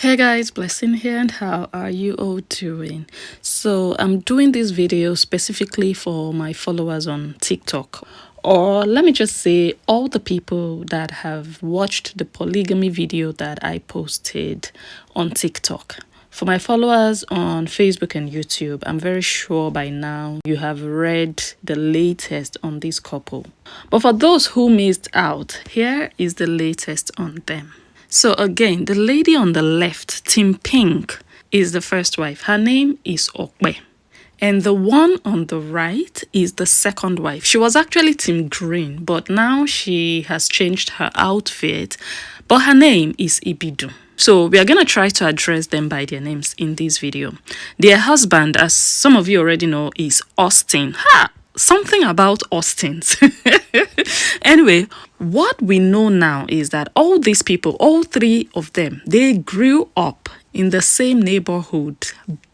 Hey guys, Blessing here, and how are you all doing? So I'm doing this video specifically for my followers on TikTok, or let me just say all the people that have watched the polygamy video that I posted on TikTok. For my followers on Facebook and YouTube, I'm very sure by now you have read the latest on this couple. But for those who missed out, here is the latest on them. So again, the lady on the left, Team Pink, is the first wife. Her name is Okpe. And the one on the right is the second wife. She was actually Team Green, but now she has changed her outfit. But her name is Ibidu. So we are going to try to address them by their names in this video. Their husband, as some of you already know, is Austin. Something about Austins. Anyway, what we know now is that all these people, all three of them, they grew up in the same neighborhood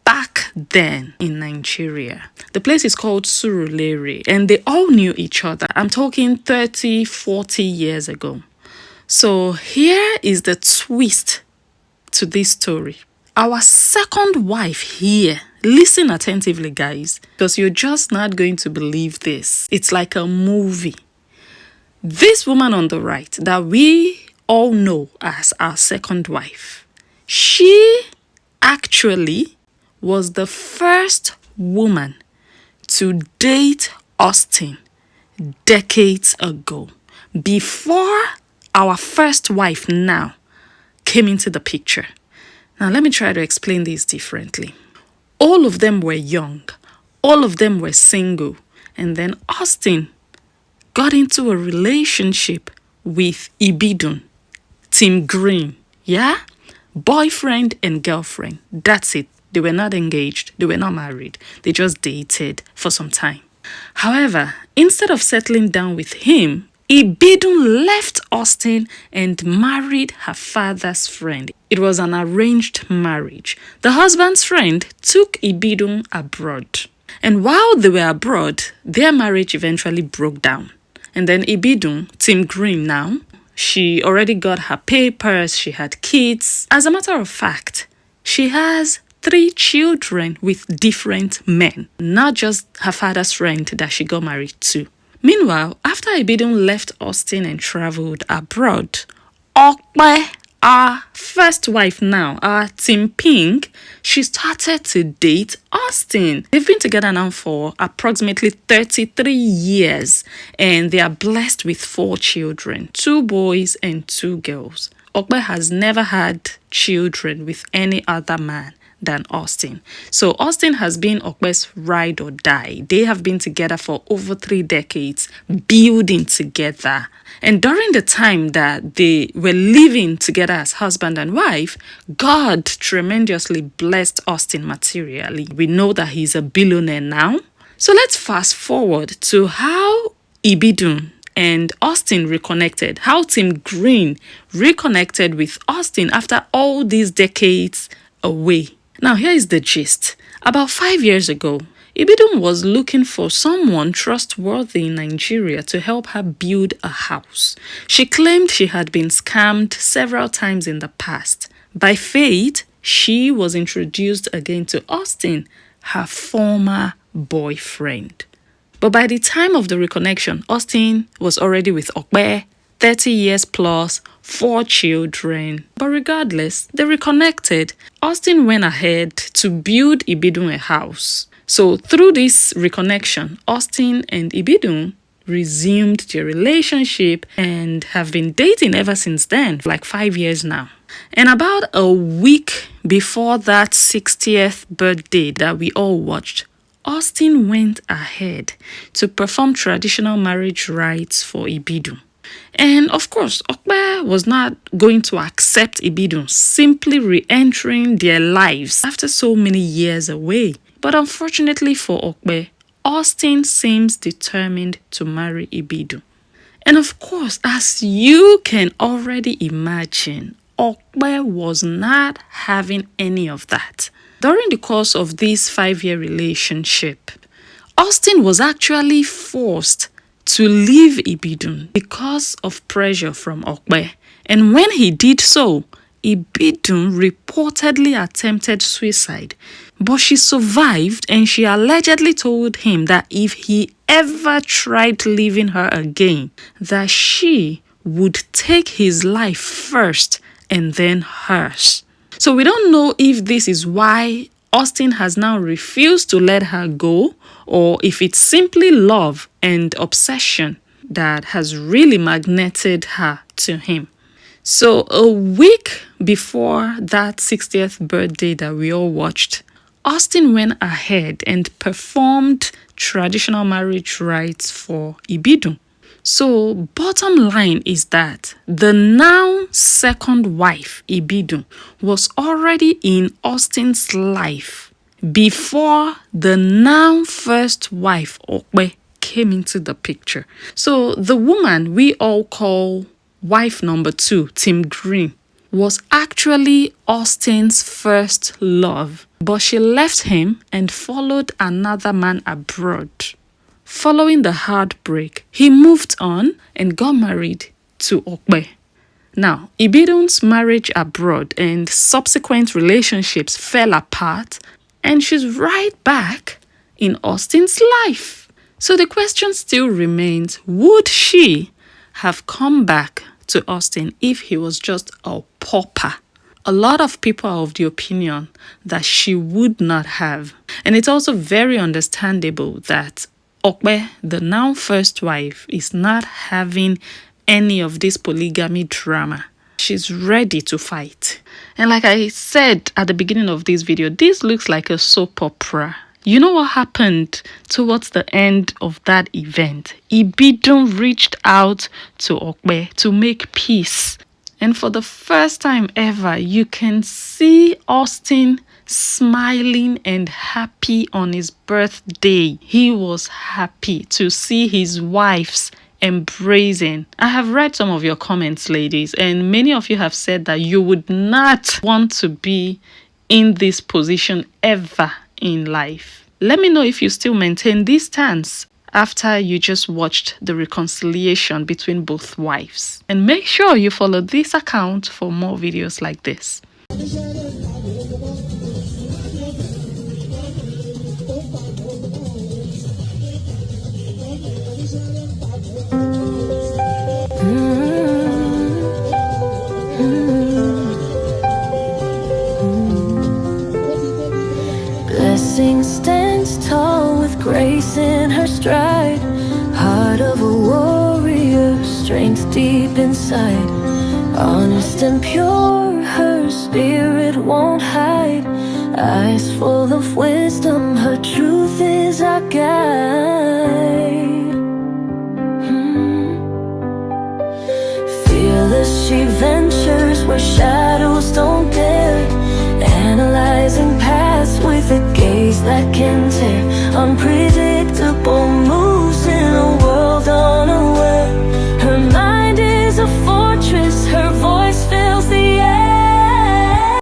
back then in Nigeria. The place is called Surulere, and they all knew each other. I'm talking 30, 40 years ago. So here is the twist to this story. Our second wife here, listen attentively guys, because you're just not going to believe this. It's like a movie. This woman on the right that we all know as our second wife, she actually was the first woman to date Austin decades ago, before our first wife now came into the picture. Now, let me try to explain this differently. All of them were young. All of them were single. And then Austin got into a relationship with Ibidun, Team Green. Yeah? Boyfriend and girlfriend. That's it. They were not engaged. They were not married. They just dated for some time. However, instead of settling down with him, Ibidun left Austin and married her father's friend. It was an arranged marriage. The husband's friend took Ibidun abroad. And while they were abroad, their marriage eventually broke down. And then Ibidun, Team Green now, she already got her papers, she had kids. As a matter of fact, she has 3 children with different men, not just her father's friend that she got married to. Meanwhile, after Ibidun left Austin and traveled abroad, Okpe, our first wife now, our Team Pink, she started to date Austin. They've been together now for approximately 33 years, and they are blessed with 4 children, 2 boys and 2 girls. Okpe has never had children with any other man than Austin. So Austin has been Okpe's ride or die. They have been together for over 3 decades, building together. And during the time that they were living together as husband and wife, God tremendously blessed Austin materially. We know that he's a billionaire now. So let's fast forward to how Ibidun and Austin reconnected, how Team Green reconnected with Austin after all these decades away. Now, here is the gist. About 5 years ago, Ibidun was looking for someone trustworthy in Nigeria to help her build a house. She claimed she had been scammed several times in the past. By fate, she was introduced again to Austin, her former boyfriend. But by the time of the reconnection, Austin was already with Okpe, 30 years plus, 4 children. But regardless, they reconnected. Austin went ahead to build Ibidun a house. So through this reconnection, Austin and Ibidun resumed their relationship and have been dating ever since then, for like 5 years now. And about a week before that 60th birthday that we all watched, Austin went ahead to perform traditional marriage rites for Ibidun. And of course, Okpe was not going to accept Ibidun simply re-entering their lives after so many years away. But unfortunately for Okpe, Austin seems determined to marry Ibidun. And of course, as you can already imagine, Okpe was not having any of that. During the course of this 5-year relationship, Austin was actually forced to leave Ibidun because of pressure from Okpe. And when he did so, Ibidun reportedly attempted suicide, but she survived, and she allegedly told him that if he ever tried leaving her again, that she would take his life first and then hers. So we don't know if this is why Austin has now refused to let her go, or if it's simply love and obsession that has really magneted her to him. So a week before that 60th birthday that we all watched, Austin went ahead and performed traditional marriage rites for Ibidun. So bottom line is that the now second wife, Ibidun, was already in Austin's life before the now first wife, Okwe, came into the picture. So the woman we all call wife number 2, Tim Green, was actually Austin's first love, but she left him and followed another man abroad. Following the heartbreak, he moved on and got married to Okwe. Now, Ibidun's marriage abroad and subsequent relationships fell apart, and she's right back in Austin's life. So the question still remains, would she have come back to Austin if he was just a pauper? A lot of people are of the opinion that she would not have. And it's also very understandable that Okwe, the now first wife, is not having any of this polygamy drama. She's ready to fight. And like I said at the beginning of this video, this looks like a soap opera. You know what happened towards the end of that event? Ibidun reached out to Okwe to make peace. And for the first time ever, you can see Austin smiling and happy on his birthday. He was happy to see his wife's embracing. I have read some of your comments, ladies, and many of you have said that you would not want to be in this position ever in life. Let me know if you still maintain this stance after you just watched the reconciliation between both wives. And make sure you follow this account for more videos like this. Blessing stands tall with grace in her stride. Heart of a warrior, strength deep inside. Honest and pure, her spirit won't hide. Eyes full of wisdom, her truth is our guide. Fearless she ventures where shadows don't dare. Analyzing paths with a gaze that can tear. Unpredictable moves